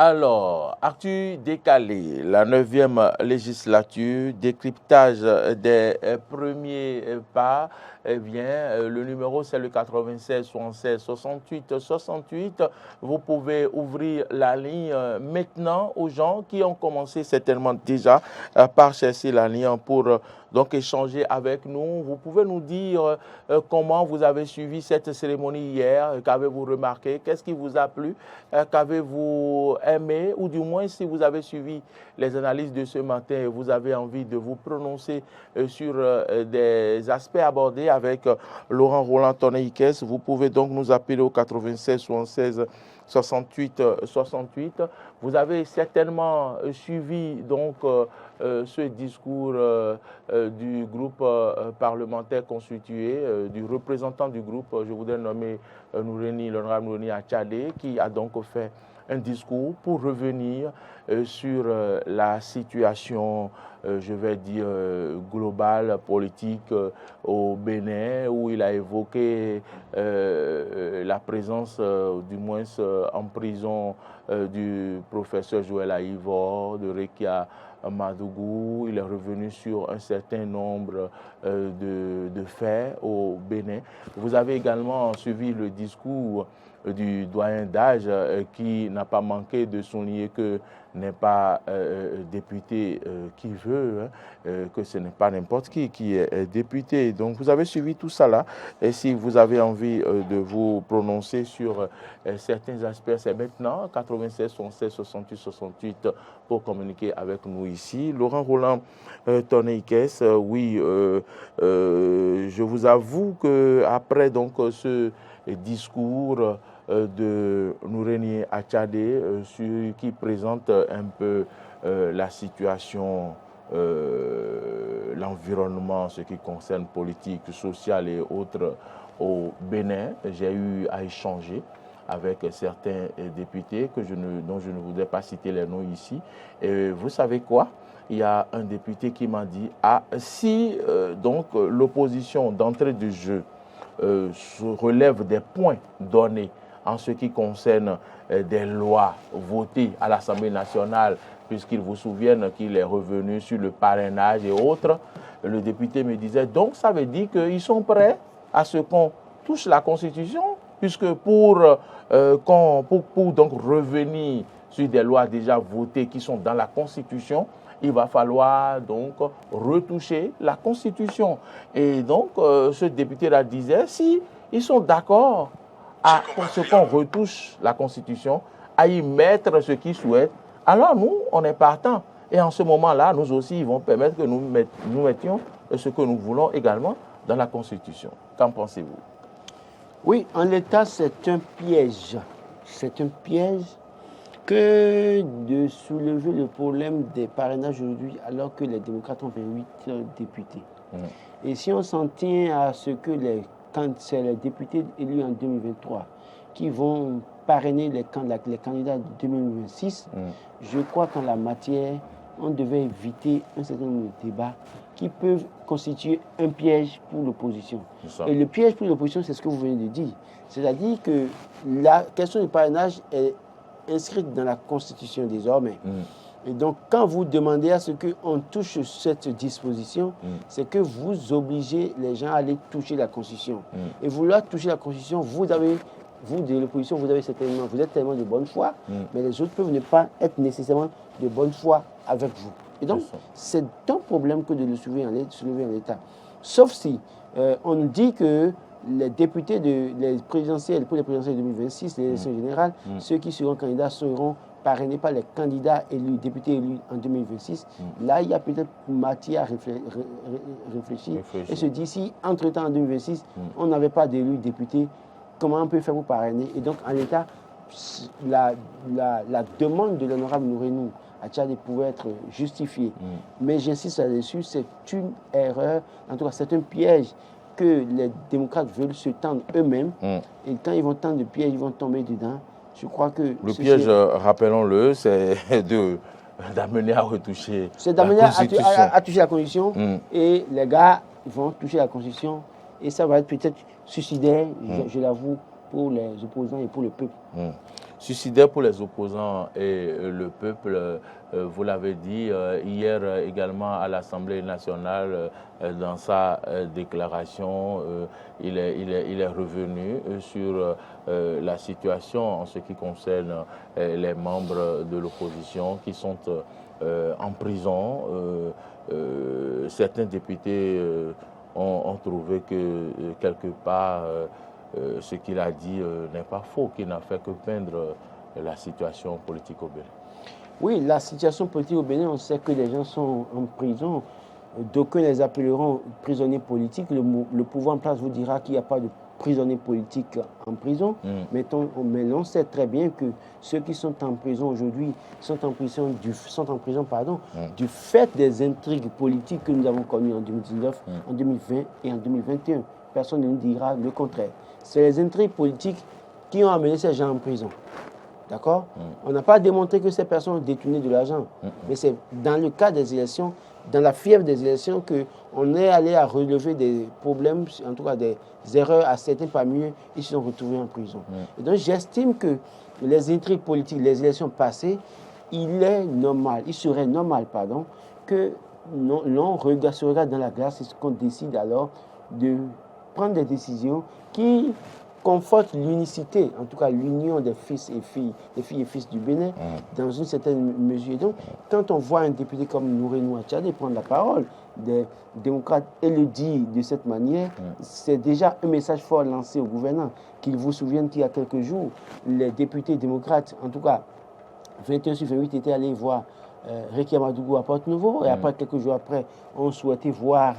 Alors, actu décalé, la 9e législature, décryptage des premiers pas. Eh bien, le numéro, c'est le 96 76 68 68. Vous pouvez ouvrir la ligne maintenant aux gens qui ont commencé certainement déjà par chercher la ligne pour donc échanger avec nous. Vous pouvez nous dire comment vous avez suivi cette cérémonie hier, qu'avez-vous remarqué, qu'est-ce qui vous a plu, qu'avez-vous aimé, ou du moins si vous avez suivi les analyses de ce matin et vous avez envie de vous prononcer sur des aspects abordés avec Laurent Roland Tonné-Ikes. Vous pouvez donc nous appeler au 96 76 68 68. Vous avez certainement suivi donc ce discours du groupe parlementaire constitué, du représentant du groupe, je voudrais nommer l'honorable Noureni Achadé, qui a donc fait un discours pour revenir sur la situation, je vais dire, globale, politique au Bénin, où il a évoqué la présence, du moins en prison, du professeur Joël Aïvor, de Rekia Madougou. Il est revenu sur un certain nombre de faits au Bénin. Vous avez également suivi le discours du doyen d'âge qui n'a pas manqué de souligner que n'est pas député qui veut, que ce n'est pas n'importe qui est député. Donc vous avez suivi tout ça là, et si vous avez envie de vous prononcer sur certains aspects, c'est maintenant 96 76 68 68 pour communiquer avec nous ici. Laurent Roland Tonné-Ikes, oui, je vous avoue que après donc ce discours de Noureni Achadé qui présente un peu la situation, l'environnement, ce qui concerne politique, sociale et autres au Bénin. J'ai eu à échanger avec certains députés dont je ne voudrais pas citer les noms ici. Et vous savez quoi? Il y a un député qui m'a dit si donc l'opposition d'entrée de jeu relève des points donnés en ce qui concerne des lois votées à l'Assemblée nationale, puisqu'il vous souvienne qu'il est revenu sur le parrainage et autres, le député me disait, donc ça veut dire qu'ils sont prêts à ce qu'on touche la Constitution, puisque pour donc revenir sur des lois déjà votées qui sont dans la Constitution, il va falloir donc retoucher la Constitution. Et donc, ce député-là disait, si ils sont d'accord à ce qu'on retouche la Constitution, à y mettre ce qu'ils souhaitent, alors nous, on est partants. Et en ce moment-là, nous aussi, ils vont permettre que nous mettions ce que nous voulons également dans la Constitution. Qu'en pensez-vous? Oui, en l'état, c'est un piège. C'est un piège que de soulever le problème des parrainages aujourd'hui, alors que les démocrates ont 28 députés. Et si on s'en tient à ce que quand c'est les députés élus en 2023 qui vont parrainer les candidats de 2026, je crois qu'en la matière, on devait éviter un certain nombre de débats qui peuvent constituer un piège pour l'opposition. Et le piège pour l'opposition, c'est ce que vous venez de dire. C'est-à-dire que la question du parrainage est inscrite dans la Constitution désormais. Et donc, quand vous demandez à ce qu'on touche cette disposition, c'est que vous obligez les gens à aller toucher la Constitution. Et vouloir toucher la Constitution, vous de l'opposition, vous êtes tellement de bonne foi, mais les autres peuvent ne pas être nécessairement de bonne foi avec vous. Et donc, c'est un problème que de le soulever en l'état. Sauf si on nous dit que les députés les présidentielles, pour les présidentielles de 2026, les élections générales, ceux qui seront candidats seront parrainés par les candidats élus, députés élus en 2026. Là, il y a peut-être matière à réfléchir et se dire si, entre-temps, en 2026, on n'avait pas d'élus députés, comment on peut faire pour parrainer? Et donc, en l'état, la demande de l'honorable Noureni Achadé pouvait être justifiée. Mais j'insiste là-dessus, c'est une erreur, en tout cas, c'est un piège que les démocrates veulent se tendre eux-mêmes. Et quand ils vont tendre le piège, ils vont tomber dedans. Je crois que... Le piège, rappelons-le, c'est d'amener à retoucher la Constitution. À toucher la Constitution. Et les gars vont toucher la Constitution. Et ça va être peut-être suicidaire, je l'avoue, pour les opposants et pour le peuple. suicidaire pour les opposants et le peuple. Vous l'avez dit hier également à l'Assemblée nationale, dans sa déclaration, il est revenu sur la situation en ce qui concerne les membres de l'opposition qui sont en prison. Certains députés ont trouvé que quelque part ce qu'il a dit n'est pas faux, qu'il n'a fait que peindre la situation politique au Bénin. Oui, la situation politique au Bénin, on sait que les gens sont en prison. D'aucuns les appelleront prisonniers politiques. Le pouvoir en place vous dira qu'il n'y a pas de prisonniers politiques en prison. Mais on sait très bien que ceux qui sont en prison aujourd'hui sont en prison du fait des intrigues politiques que nous avons connues en 2019, en 2020 et en 2021. Personne ne nous dira le contraire. C'est les intrigues politiques qui ont amené ces gens en prison. D'accord? On n'a pas démontré que ces personnes ont détourné de l'argent. Mais c'est dans le cas des élections, dans la fièvre des élections, qu'on est allé à relever des problèmes, en tout cas des erreurs à certains parmi eux, ils se sont retrouvés en prison. Et donc j'estime que les intrigues politiques, les élections passées, il serait normal, que l'on se regarde dans la glace et qu'on décide alors de prendre des décisions qui conforte l'unicité, en tout cas l'union des fils et filles, des filles et fils du Bénin, dans une certaine mesure. Donc, quand on voit un député comme Nouré Nouachadé prendre la parole, des démocrates, et le dit de cette manière, c'est déjà un message fort lancé au gouvernement. Qu'il vous souvienne qu'il y a quelques jours, les députés démocrates, en tout cas 21 sur 28, étaient allés voir Reky Amadougou à Porte-Nouveau, et après, quelques jours après, on souhaitait voir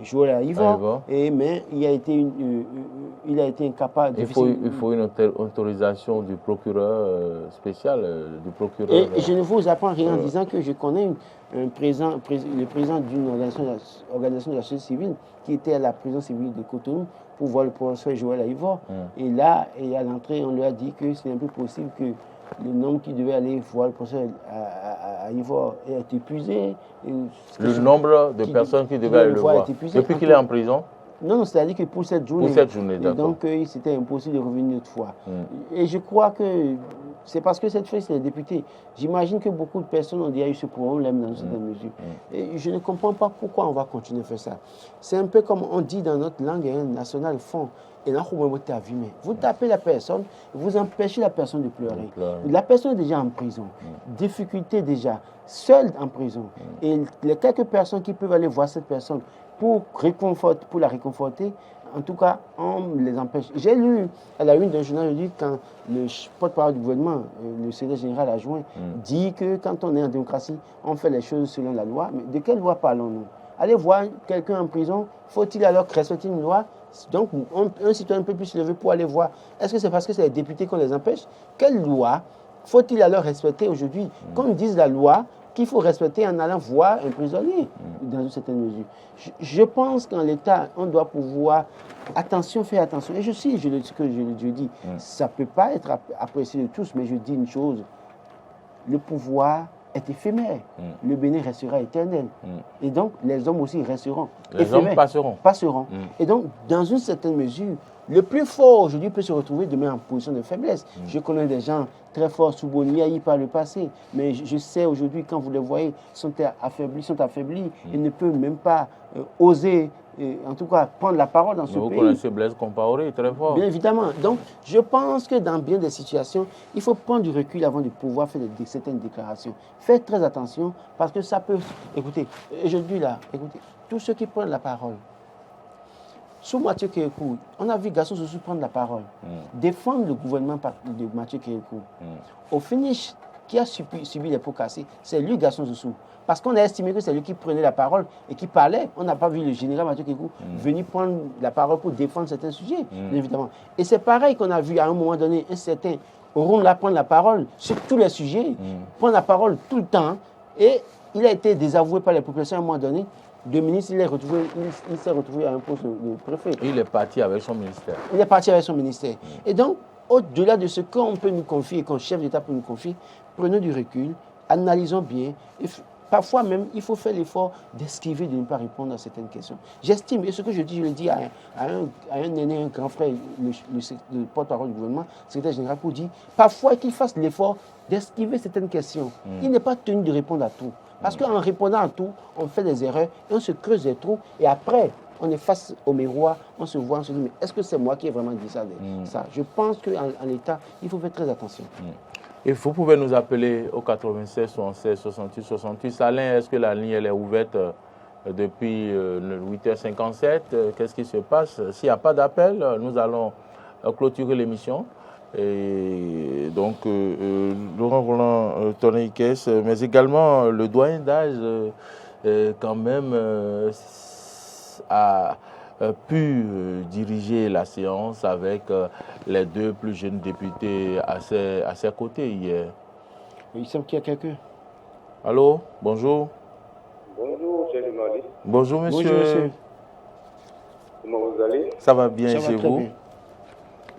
Joël Aïvor, mais il a été incapable de... Il faut une autorisation du procureur spécial, du procureur... Et je ne vous apprends rien en disant que je connais le président d'une organisation de la société civile qui était à la prison civile de Cotonou pour voir le professeur Joël Aïvor. Et là, à l'entrée, on lui a dit que c'est un peu possible que le nombre qui devait aller voir le professeur Aïvor est épuisé. Le nombre de personnes qui devaient aller le voir depuis qu'il est en prison? Non, c'est-à-dire que pour cette journée. Pour cette journée, d'accord. Donc, c'était impossible de revenir une autre fois. Et je crois que c'est parce que cette fois, c'est les députés. J'imagine que beaucoup de personnes ont déjà eu ce problème dans une certaine mesure. Et je ne comprends pas pourquoi on va continuer à faire ça. C'est un peu comme on dit dans notre langue nationale, fond. Et là, vous tapez la personne, vous empêchez la personne de pleurer. La personne est déjà en prison. Difficulté déjà, seule en prison. Et les quelques personnes qui peuvent aller voir cette personne pour la réconforter, en tout cas, on les empêche. J'ai lu à la une d'un journal aujourd'hui quand le porte-parole du gouvernement, le secrétaire général adjoint, dit que quand on est en démocratie, on fait les choses selon la loi. Mais de quelle loi parlons-nous? Aller voir quelqu'un en prison, faut-il alors respecter une loi? Donc, un citoyen peut plus se lever pour aller voir. Est-ce que c'est parce que c'est les députés qu'on les empêche? Quelle loi faut-il alors respecter aujourd'hui? Qu'on dise la loi qu'il faut respecter en allant voir un prisonnier, dans une certaine mesure. Je pense qu'en l'État, on doit pouvoir... faire attention. Et je dis, ça ne peut pas être apprécié de tous, mais je dis une chose. Le pouvoir est éphémère. Le Bénin restera éternel. Et donc, les hommes aussi resteront éphémères. Hommes passeront. Et donc, dans une certaine mesure, le plus fort aujourd'hui peut se retrouver demain en position de faiblesse. Je connais des gens très forts sous Boniaï par le passé, mais je sais aujourd'hui, quand vous les voyez, sont affaiblis, ils ne peuvent même pas oser, en tout cas, prendre la parole dans ce pays. Vous connaissez Blaise Compaoré, très fort. Bien évidemment. Donc, je pense que dans bien des situations, il faut prendre du recul avant de pouvoir faire certaines déclarations. Faites très attention, parce que ça peut... Écoutez, aujourd'hui là, tous ceux qui prennent la parole, sous Mathieu Kérékou, on a vu Gaston Soussou prendre la parole, défendre le gouvernement de Mathieu Kérékou. Au finish, qui a subi les pots cassés, c'est lui, Gaston Soussou. Parce qu'on a estimé que c'est lui qui prenait la parole et qui parlait. On n'a pas vu le général Mathieu Kérékou venir prendre la parole pour défendre certains sujets, bien évidemment. Et c'est pareil qu'on a vu à un moment donné un certain Orunla prendre la parole sur tous les sujets, prendre la parole tout le temps. Et il a été désavoué par les populations à un moment donné. De ministre, il s'est retrouvé à un poste de préfet. Il est parti avec son ministère. Et donc, au-delà de ce qu'on peut nous confier, qu'un chef d'État peut nous confier, prenons du recul, analysons bien. parfois même, il faut faire l'effort d'esquiver, de ne pas répondre à certaines questions. J'estime, et ce que je dis, je le dis à un aîné, un grand frère, le porte-parole du gouvernement, secrétaire général, pour dire parfois qu'il fasse l'effort d'esquiver certaines questions. Il n'est pas tenu de répondre à tout. Parce qu'en répondant à tout, on fait des erreurs, et on se creuse des trous, et après, on est face au miroir, on se voit, on se dit, mais est-ce que c'est moi qui ai vraiment dit ça, ça? Je pense qu'en l'État, il faut faire très attention. Et vous pouvez nous appeler au 96 76 68 68. Alain, est-ce que la ligne elle est ouverte depuis 8h57? Qu'est-ce qui se passe? S'il n'y a pas d'appel, nous allons clôturer l'émission. Et donc, Laurent Roland Tonneikes, mais également le doyen d'âge, quand même, a pu diriger la séance avec les deux plus jeunes députés à ses côtés hier. Il semble qu'il y a quelqu'un. Allô, bonjour. Bonjour, cher journaliste. Bonjour, monsieur. Bonjour, monsieur. Comment vous allez? Ça va bien Ça chez va très vous? bien.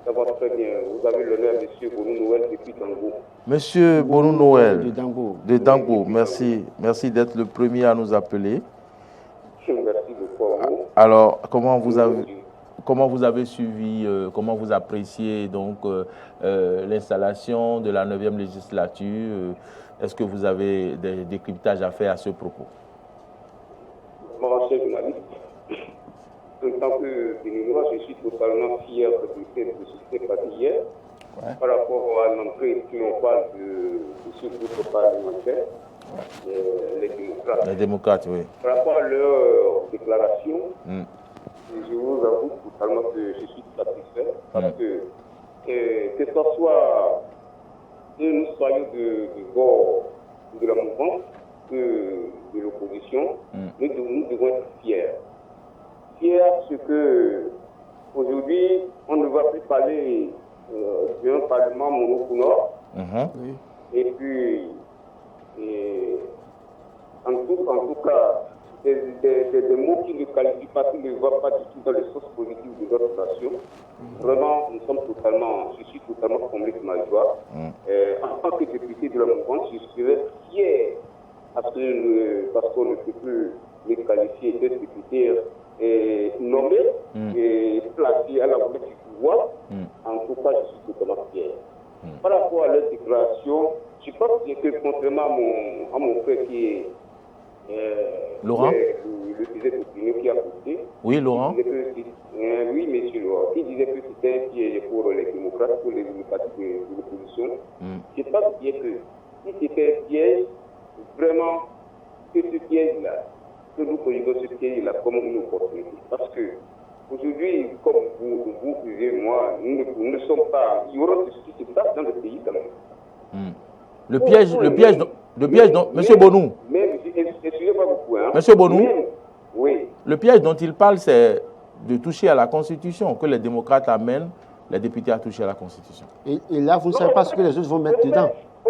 Ça va très bien. Vous avez l'honneur, monsieur Bonou Noël, depuis Dango. Monsieur Bonou Noël, De Dango. de Dango, merci. Merci d'être le premier à nous appeler. Merci beaucoup à vous. Alors, comment vous avez suivi, comment vous appréciez donc l'installation de la 9e législature? Est-ce que vous avez des décryptages à faire à ce propos? Mon cher journaliste, en tant que béninois, je suis totalement fier de ce qui s'est passé hier par rapport à l'entrée triomphale de ce groupe parlementaire, les démocrates. Les démocrates, oui. Par rapport à leur déclaration, je vous avoue totalement que je suis satisfait parce que ce soit que nous soyons de bord de la mouvance que de l'opposition, nous devons être fiers. Fiers parce que aujourd'hui, on ne va plus parler d'un parlement monocolore. Et puis, en tout cas, des mots qui ne qualifient pas, qui ne vont pas du tout dans les sources positives de notre nation. Vraiment, je suis totalement comblé de ma joie. En tant que député de la mouvance, je serais fier parce qu'on ne peut plus les qualifier de députés nommés et placés à la volée du pouvoir. En tout cas, je suis totalement fier. Par rapport à leur déclaration, je pense que contrairement à mon frère qui est Laurent, le président d'opinion qui a posté. Oui, Laurent. Oui, monsieur Laurent. Il disait que c'était un piège pour les démocrates, pour les partis de l'opposition. Je pense bien que si c'était un piège, vraiment, que ce piège-là, que nous conjuguons ce piège-là comme une opportunité. Parce que aujourd'hui, comme vous et moi, nous ne sommes pas. Il y aura ce qui se passe dans le pays quand même. Le piège dont Monsieur Bonou. Excusez-moi beaucoup. Monsieur Bonou. Oui. Le piège dont il parle, c'est de toucher à la Constitution, que les démocrates amènent les députés à toucher à la Constitution. Et là, vous ne savez pas ce que les autres vont mettre dedans. Au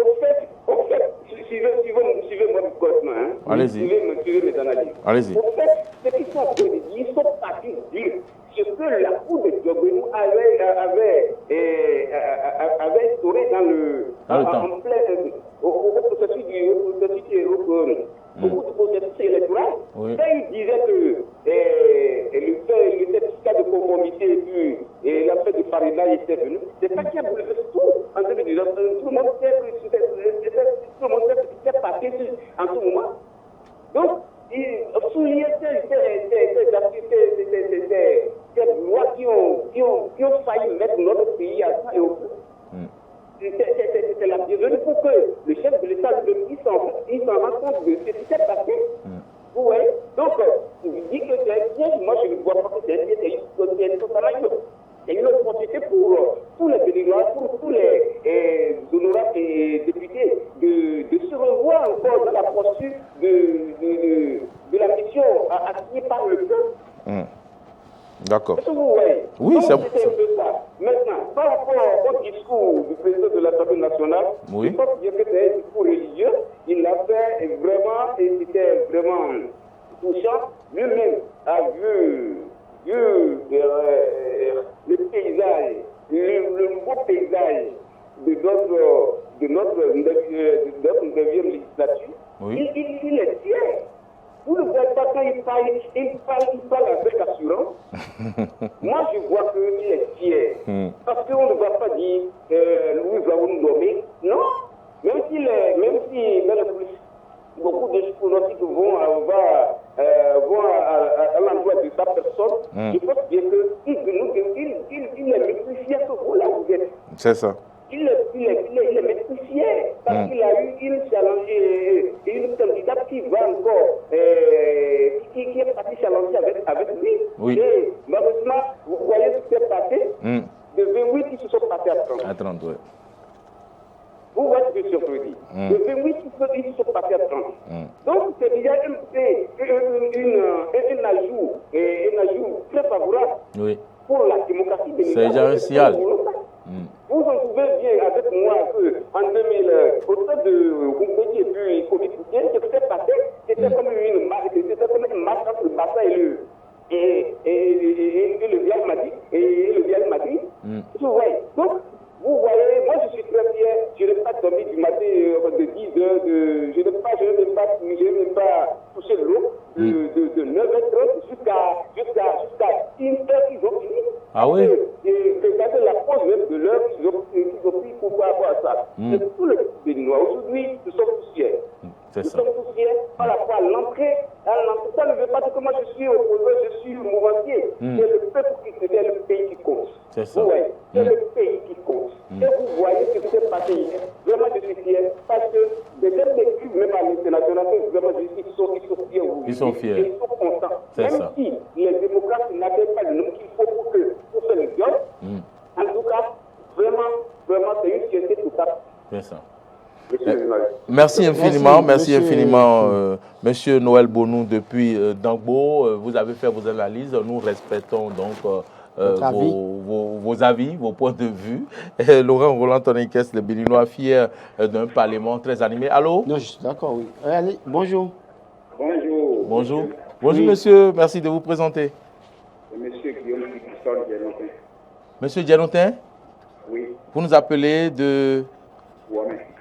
fait, suivez-moi correctement. Allez-y. Suivez mes analyses. Allez-y. Au fait, ce qu'ils sont en train de dire, ils sont partis dire ce que la Cour de Diogbenou avait instauré en plein au processus électoral. Oui. Quand il disait que le certificat de conformité et l'affaire de parrainage était venu, c'est ça qui a bouleversé tout. En 2019, tout le monde sait que c'était passé en tout moment. Donc, souligner ces lois qui ont failli mettre notre pays à ça et au bout. C'est la bienvenue pour que le chef de l'État il s'en rende compte de ce qui s'est passé. Vous voyez? Donc, il dit que c'est un piège. Moi, je ne vois pas que c'est un piège. C'est une opportunité pour tous les bénévoles, pour tous les honorables et députés de se revoir encore dans la posture de la mission assignée par le peuple. D'accord. Est-ce que vous voyez? Oui, c'est un peu ça. Maintenant, par rapport au discours du président de l'Assemblée nationale, oui. Je pense bien que c'est un discours religieux. Il l'a fait vraiment, et c'était vraiment touchant. Lui-même a vu le paysage, le nouveau paysage de notre 9e législature. Oui. Il est il parle avec assurance. Moi, je vois qu'il est fier. Parce qu'on ne va pas dire Louis va nous nommer. Non. Même si dans le plus, beaucoup de politiques vont à l'endroit de sa personne, je pense bien qu'il est maîtrisé ce rôle-là où vous êtes. C'est ça. Il est maîtrisé parce qu'il a eu une candidate qui va encore, qui est partie challenger avec lui. Oui. Et malheureusement, vous voyez ce qui s'est passé. De 28 qui se sont passés à 30. À 30, oui. Vous voyez ce que je veux dire. De 28 qui se sont passés à 30. Donc, c'est déjà un ajout très favorable pour la démocratie. C'est déjà un signal. Vous vous en souvenez bien avec moi qu'en 2000, au temps de Rumbedi et puis Covid, ce qui s'est passé, c'était comme une marche entre le Bassa et le Vial Madi. Vous voyez. Donc, vous voyez, moi je suis très fier, je n'ai pas dormi du matin de 10 heures, je n'ai pas touché l'eau de 9h30 jusqu'à 1h, ils ont fini. Ah oui? Regardez la pause même de l'heure qu'ils ont pris pour avoir ça. C'est tout le Béninois. Aujourd'hui, nous sommes tous fiers. Nous sommes tous fiers par rapport à l'entrée. Ça ne veut pas dire que moi je suis opposé, je suis mouvementier. C'est le peuple qui c'est le pays qui compte. C'est ça. Vous voyez, c'est le pays qui compte. Et vous voyez ce qui s'est passé hier. Vraiment, je suis fier parce que les gens m'écrivent même à l'international, vraiment, ils sont fiers. Ils sont fiers. Ils sont contents. C'est Même ça. si les démocrates n'avaient pas le nom qu'il faut pour faire le job, en tout cas, vraiment, c'est une fierté totale. C'est ça. Merci infiniment, Monsieur Noël Bonou depuis Dangbo. Vous avez fait vos analyses. Nous respectons donc vos avis, vos points de vue. Et Laurent Roland Tonikès, le Béninois, fier d'un parlement très animé. Allô? Non, je suis d'accord, oui. Allez, bonjour. Bonjour, monsieur. Merci de vous présenter. Monsieur Guillaume Dianotin. Monsieur Dianotin? Oui. Vous nous appelez de...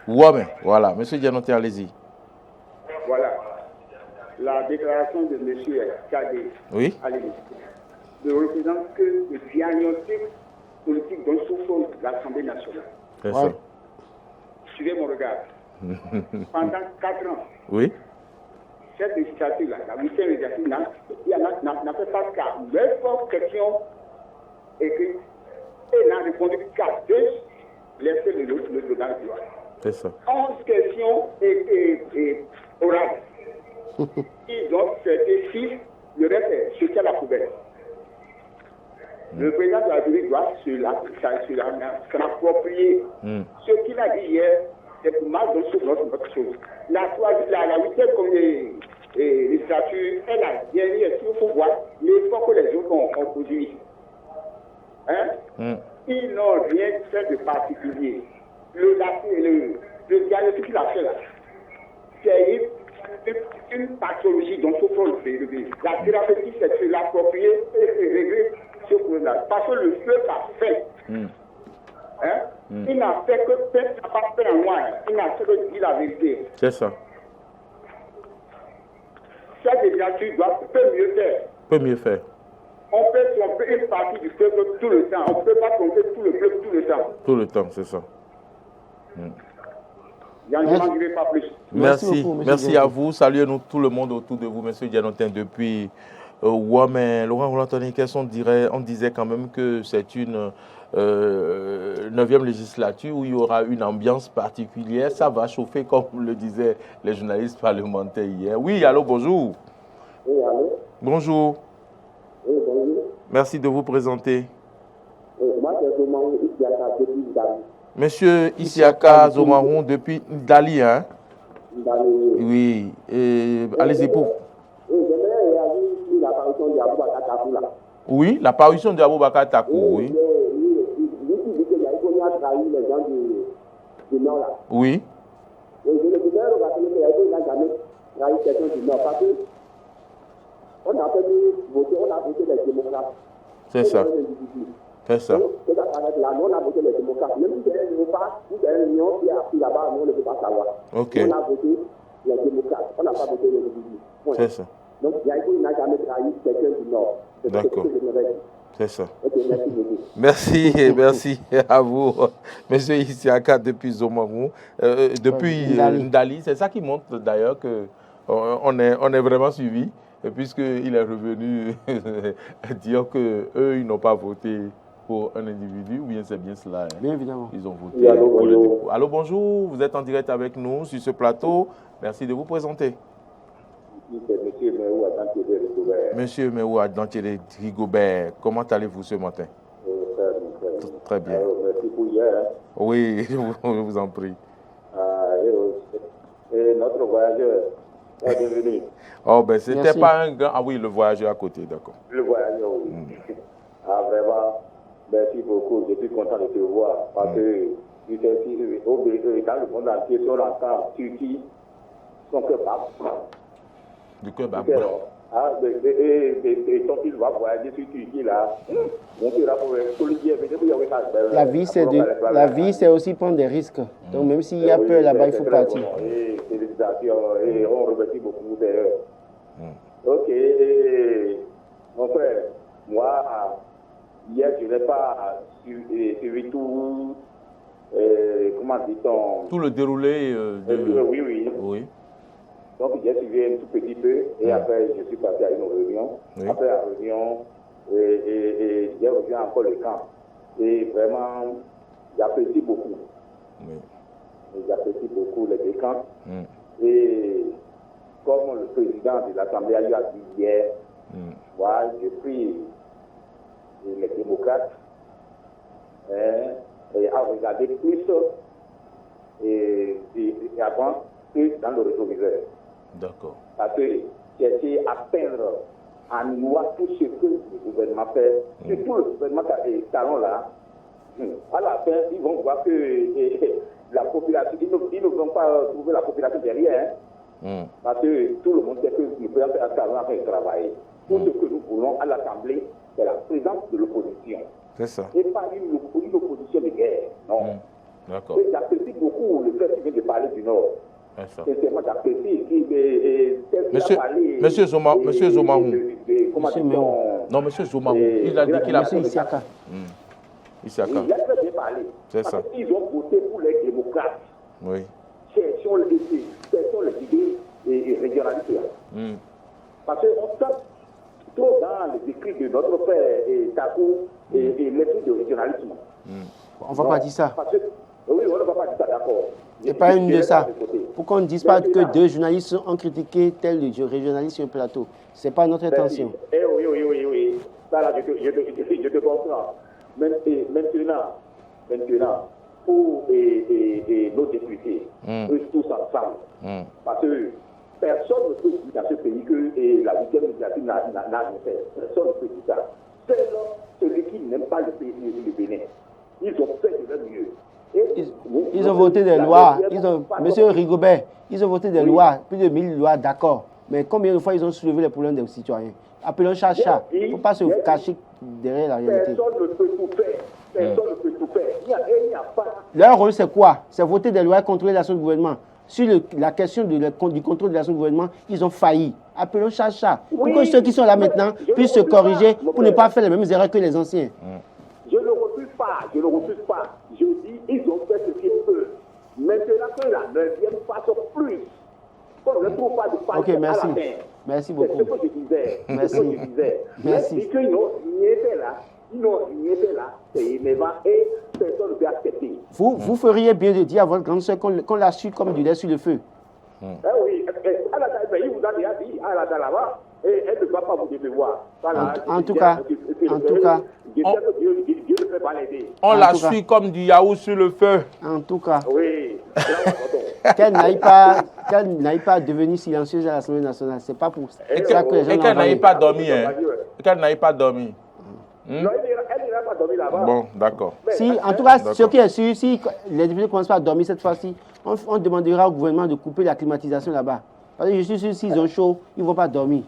Ouamé. Voilà. Monsieur Dianotin, allez-y. Voilà. La déclaration de monsieur Kadé. Oui. Allez-y. Ne représente que le diagnostic politique dont souffre l'Assemblée nationale. C'est ça. Suivez mon regard. Pendant 4 ans, Oui. cette législature-là, la 8e législature, n'a fait pas qu'à 9 questions écrites et n'a répondu qu'à 2, laissez le droit. C'est ça. 11 questions et orales. Ils ont fait 6, le reste est jeté à la poubelle. Le président de la République doit s'en approprier. Ce qu'il a dit hier, c'est pour mal dans notre chose. La 8e législature est la dernière, il faut voir l'effort que les autres ont produit. Ils n'ont rien fait de particulier. Le diagnostic qu'il a fait là, c'est une pathologie dont souffre le pays. La thérapeutique, c'est de se l'approprier et de régler ce problème-là. Parce que le feu a fait. Il n'a fait que faire, il n'a pas fait en noir. Il n'a fait que dire la vérité. C'est ça. Cette législature peut mieux faire. On peut tromper une partie du peuple tout le temps. On ne peut pas tromper tout le peuple tout le temps. Tout le temps, c'est ça. Je n'en dirai pas plus. Merci à vous. Saluez-nous tout le monde autour de vous, monsieur Dianotin, depuis Ouamé. Laurent Roland Tonikès, on disait quand même que c'est une 9e législature où il y aura une ambiance particulière. Ça va chauffer, comme le disaient les journalistes parlementaires hier. Oui, allô, bonjour. Oui, allô. Bonjour. Oui, bonjour. Merci de vous présenter. Moi, c'est Zomarou Isiaka depuis Dali. Monsieur Isiaka Zomarou depuis Dali, hein? Dali. Oui. Allez-y pour. J'aimerais réagir sur l'apparition de Aboubakar Takou là. Oui, l'apparition de Aboubakar Takou, oui. Il dit qu'il a trahi les gens du Nord là. Oui. Et je ne voudrais rappeler qu'il n'a jamais trahi quelqu'un du Nord parce que on a voté les démocrates. C'est ça. C'est ça. Donc, là, nous, on a voté les démocrates. Même si c'est un repas ou c'est un union qui a pris là-bas, nous, on ne peut pas savoir. Ok. On a voté les démocrates. On n'a pas voté les individus. C'est ça. Donc, il y a eu n'a jamais trahi quelqu'un du Nord. D'accord. C'est ça. Ok, merci beaucoup. Merci, et merci à vous, monsieur Isiaka depuis Zomarou, depuis Ndali. C'est ça qui montre d'ailleurs qu'on est vraiment suivi, puisqu'il est revenu dire qu'eux, ils n'ont pas voté pour un individu, ou bien c'est bien cela. Hein. Bien évidemment. Ils ont voté pour le dépôt. Allô, bonjour, vous êtes en direct avec nous sur ce plateau. Merci de vous présenter. Monsieur Meou Adantiere Rigobert. Monsieur Meou Adantiere Rigobert, comment allez-vous ce matin? Très bien. Merci pour hier. Oui, je vous en prie. Et notre voyageur est devenu. Oh, ben c'était pas un grand. Ah oui, le voyageur à côté, d'accord. Le voyageur, oui. Ah, vraiment, merci beaucoup. Je suis content de te voir. Parce que tu sais, dans le monde entier, si on entend Turquie, son cœur bat. Du cœur bat. Ah, et ton fils va voyager sur Turquie là. La vie, c'est aussi prendre des risques. Donc même s'il y a peur là-bas, il faut partir. Et on remercie beaucoup d'ailleurs. Ok, mon frère, moi, hier, je n'ai pas suivi tout, comment dit-on? Tout le déroulé Oui. Donc, j'ai suivi un tout petit peu et après, je suis parti à une réunion. Oui. Après la réunion, j'ai rejoint encore le camp. Et vraiment, j'apprécie beaucoup. Oui. J'apprécie beaucoup les deux camps. Et comme le président de l'Assemblée a dit hier, moi, je prie les démocrates à regarder plus et avant que dans le rétroviseur. D'accord. Parce que chercher à peindre en noir tout ce que le gouvernement fait, surtout le gouvernement talon là, à la fin, ils vont voir que la population, ils ne vont pas trouver la population derrière. Parce que tout le monde sait que le président talon a fait un travail. Tout ce que nous voulons à l'Assemblée, c'est la présence de l'opposition. C'est ça. Et pas une opposition de guerre. Non. D'accord. Et j'apprécie beaucoup le fait qu'il vient de parler du Nord. Monsieur Zomarou. Monsieur Zomarou, il a dit qu'il a fait Isiaka. Il a très bien parlé. C'est ça. Ils ont voté pour les démocrates. Oui. Cherchons les idées régionalistes. Parce qu'on sent trop dans les écrits de notre frère Takou et l'esprit de régionalisme. On va pas dire ça. Oui, on ne va pas dire ça, d'accord. C'est pas une de ça. Pourquoi on ne dise pas que deux journalistes ont critiqué tel régionaliste sur le plateau? Ce n'est pas notre intention. Oui. Ça, là, je te comprends. Maintenant, pour nos députés, eux tous ensemble, parce que personne ne peut dire dans ce pays que la 8e législature n'a rien fait. Personne ne peut dire ça. C'est celui qui n'aime pas le Bénin. Ils ont fait de leur mieux. Ils ont voté des lois. Monsieur Rigobert, ils ont voté des lois, plus de 1000 lois, d'accord. Mais combien de fois ils ont soulevé les problèmes des citoyens? Appelons chat. Il ne faut pas se cacher derrière la réalité. Personne ne peut tout faire. Il n'y a pas. Leur rôle, c'est quoi? C'est voter des lois et contrôler l'action du gouvernement. Sur la question du contrôle de l'action du gouvernement, ils ont failli. Appelons chat. Pour que ceux qui sont là maintenant puissent se corriger pour ne pas faire les mêmes erreurs que les anciens. Je ne refuse pas. Je dis, ils ont fait ce qu'ils peuvent. Maintenant que la 9e fasse plus, qu'on ne trouve pas de faille à la fin. Merci beaucoup. C'est ce que je disais. Merci. Mais qu'ils n'ont rien fait là, c'est énervant et personne ne peut accepter. Vous feriez bien de dire à votre grande soeur qu'on l'a su comme du lait sur le feu. Oui, il vous a déjà dit, là-bas, et elle ne va pas vous décevoir. En tout cas, on la suit comme du yaourt sur le feu. En tout cas, oui. qu'elle n'aille pas devenir silencieuse à l'Assemblée nationale. C'est pas pour ça que les gens. Et qu'elle n'aille pas dormir. Qu'elle n'aille pas dormir. Non, elle n'ira pas dormir là-bas. Bon, d'accord. Si, en tout cas, ce qui est sûr, si les députés ne commencent pas à dormir cette fois-ci, on demandera au gouvernement de couper la climatisation là-bas. Parce que je suis sûr, s'ils ont chaud, ils ne vont pas dormir.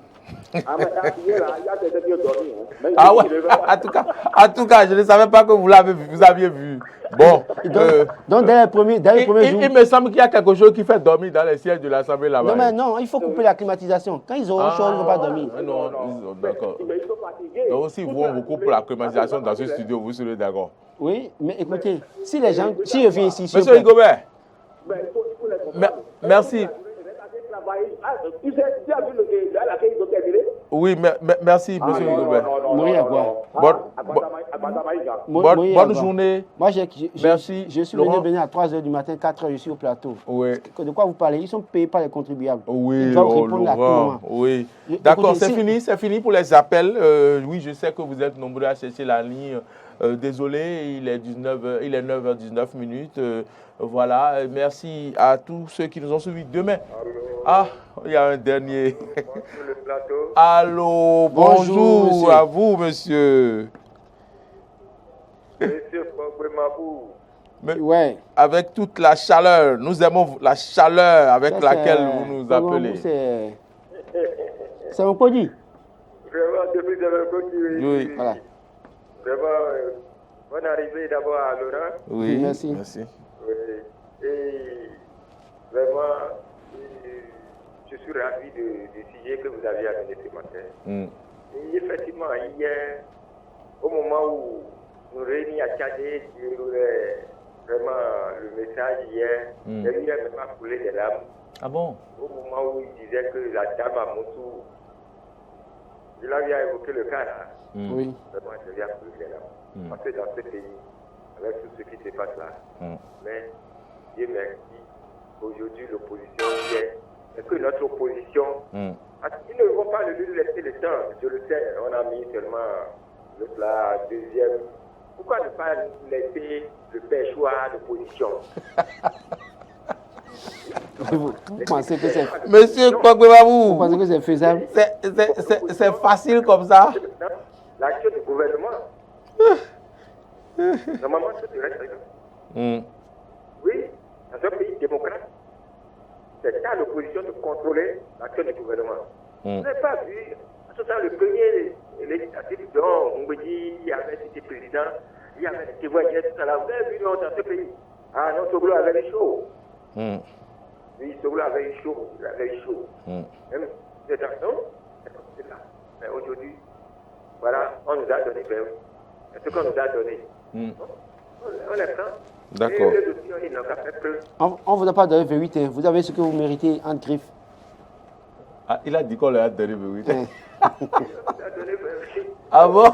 Ah, mais hier, là, il y a des gens qui ont dormi. Hein. Ah ouais, en tout cas, je ne savais pas que vous aviez vu. Bon. Donc, dès le premier jour. Il me semble qu'il y a quelque chose qui fait dormir dans les sièges de l'Assemblée là-bas. Non, mais non, il faut couper la climatisation. Quand ils auront chaud, ils ne vont pas dormir. Non, d'accord. Donc, si vous coupe la climatisation dans ce studio, vous serez d'accord. Oui, mais écoutez, si les gens, si je viens ici... Monsieur Rigobert, merci. Oui, merci, monsieur Rigobert. Bonne journée. Moi, merci. Je suis venu à 3h du matin, 4h, je suis au plateau. Oui. De quoi vous parlez? Ils sont payés par les contribuables. Oui, ils doivent répondre à tout moment. Oui. D'accord, c'est fini pour les appels. Oui, je sais que vous êtes nombreux à chercher la ligne. Désolé, il est 9h19. Voilà, merci à tous ceux qui nous ont suivis. Demain. Ah, il y a un dernier. Allô, bonjour à vous, monsieur. Monsieur Mabou. Ouais. Avec toute la chaleur, nous aimons la chaleur avec laquelle vous nous appelez. C'est un produit. Vraiment, depuis de oui. Voilà. Vraiment, bonne arrivée d'abord à Laurent. Oui, merci. Oui. Et vraiment, je suis ravi du sujet que vous avez amené ce matin. Et effectivement, hier, au moment où nous réunis à Tchadé, vraiment le message hier, il a même coulé des larmes. Ah bon? Au moment où il disait que la dame à Moussou, il avait évoqué le cas là. Oui. Vraiment, je viens coulé des larmes. Parce que dans ce pays, avec tout ce qui se passe là, mais Dieu merci, aujourd'hui l'opposition est que notre opposition, ils ne vont pas lui laisser le temps, je le sais, on a mis seulement la deuxième. Pourquoi ne pas laisser le pêchoir d'opposition? Vous pensez que c'est... Monsieur Kwagbemabou, vous pensez que c'est faisable? C'est facile comme ça? L'action du gouvernement. Normalement, c'est direct. Oui, dans un pays démocrate, c'est à l'opposition de contrôler l'action du gouvernement. Vous n'avez pas vu, en ce temps, le premier législatif dont Mbedi avait été président, il y avait des témoignages, tout ça là. Vous avez vu dans ce pays? Ah non, Soglo avait eu chaud. Oui, Soglo avait eu chaud. Il avait eu chaud. Même cette action, c'est là. Mais aujourd'hui, voilà, on nous a donné, ce qu'on nous a donné. On est prêt. D'accord. On ne vous a pas donné 28, hein. Vous avez ce que vous méritez en griffe. Ah, il a dit qu'on lui a donné 28. Ah bon?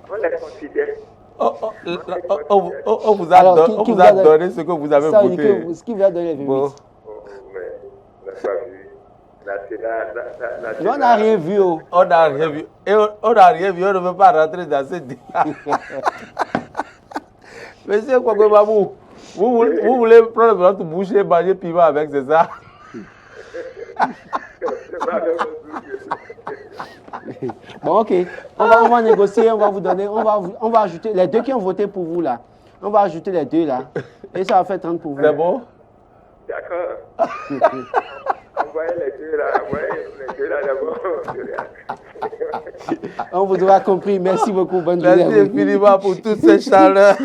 On les considère. On vous a donné ce que vous avez voté. Ce qui vous a donné 28. Bon. Mais on n'a pas vu. On n'a rien vu. On n'a rien vu. Et on n'a rien vu. On ne veut pas rentrer dans ce débat. Monsieur Kwagbemabou, vous voulez prendre votre bouche et manger piment avec, c'est ça? Bon, ok. On va négocier, on va vous donner, on va ajouter les deux qui ont voté pour vous là. On va ajouter les deux là. Et ça va faire 30 pour vous. C'est bon? D'accord. Envoyez les deux là d'abord. On vous aura compris. Merci beaucoup. Bonne journée. Merci infiniment pour toutes ces chaleurs.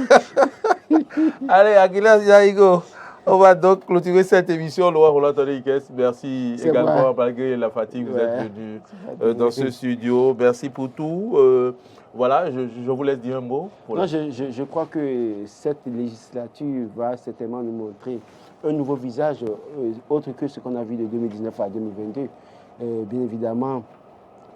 Allez, Aguilas Yahigo. On va donc clôturer cette émission. Laurent Roland-Tonné-Ikes, merci également, malgré la fatigue, vous êtes venu dans ce studio. Merci pour tout. Voilà, je vous laisse dire un mot. Non, je crois que cette législature va certainement nous montrer un nouveau visage, autre que ce qu'on a vu de 2019 à 2022. Bien évidemment,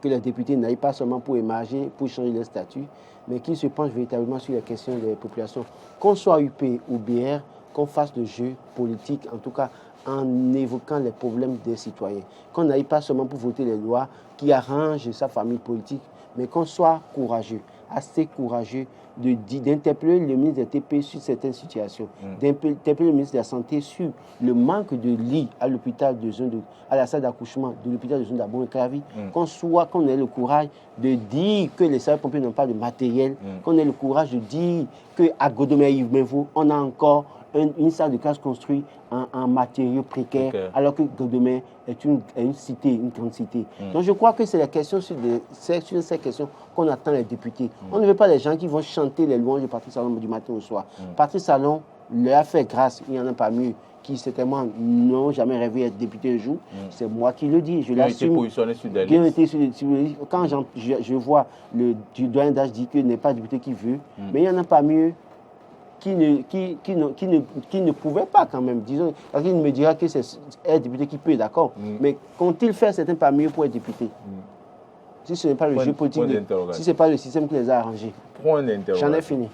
que les députés n'aillent pas seulement pour émarger, pour changer leur statut, mais qu'ils se penchent véritablement sur les questions des populations. Qu'on soit UP ou BR, qu'on fasse le jeu politique, en tout cas en évoquant les problèmes des citoyens. Qu'on n'aille pas seulement pour voter les lois qui arrangent sa famille politique, mais qu'on soit courageux, assez courageux d'interpeller le ministre des TP sur certaines situations, d'interpeller le ministre de la Santé sur le manque de lits à l'hôpital de zone à la salle d'accouchement de l'hôpital de zone d'Abon-et-Cravy, qu'on ait le courage de dire que les sapeurs-pompiers n'ont pas de matériel, qu'on ait le courage de dire qu'à Godomé-Yves-Menvo, on a encore une salle de classe construite en matériaux précaires, alors que Godomé est une cité, une grande cité. Donc je crois que c'est la question sur ces questions qu'on attend les députés. On ne veut pas les gens qui vont chanter les louanges de Patrice Talon du matin au soir. Patrice Talon leur a fait grâce, il n'y en a pas mieux, qui certainement n'ont jamais rêvé d'être député un jour. C'est moi qui le dis, je l'assume. Positionné sur des listes. Quand je vois le doyen d'âge dire qu'il n'est pas député qui veut, mais il n'y en a pas mieux qui ne pouvait pas quand même, disons, parce qu'il me dira que c'est un député qui peut, d'accord, mais qu'ont-ils fait certains pas mieux pour être député? Si ce n'est pas le jeu politique, si ce n'est pas le système qui les a arrangés. J'en ai fini.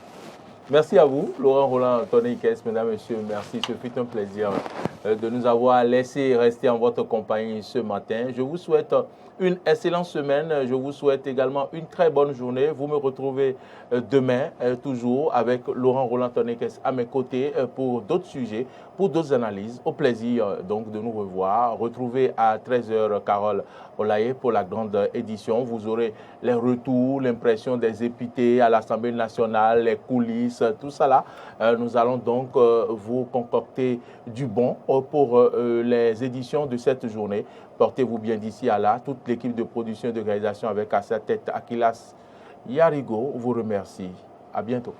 Merci à vous, Laurent Roland, Tony Kess, mesdames, messieurs, merci. Ce fut un plaisir de nous avoir laissé rester en votre compagnie ce matin. Je vous souhaite une excellente semaine. Je vous souhaite également une très bonne journée. Vous me retrouvez demain, toujours, avec Laurent Roland, Tony Kess à mes côtés pour d'autres sujets, pour d'autres analyses. Au plaisir donc de nous revoir. Retrouvez à 13h Carole Olaye pour la grande édition. Vous aurez les retours, l'impression des députés à l'Assemblée nationale, les coulisses, tout ça là. Nous allons donc vous concocter du bon pour les éditions de cette journée. Portez-vous bien d'ici à là. Toute l'équipe de production et de réalisation avec à sa tête Akilas Yarigo vous remercie. À bientôt.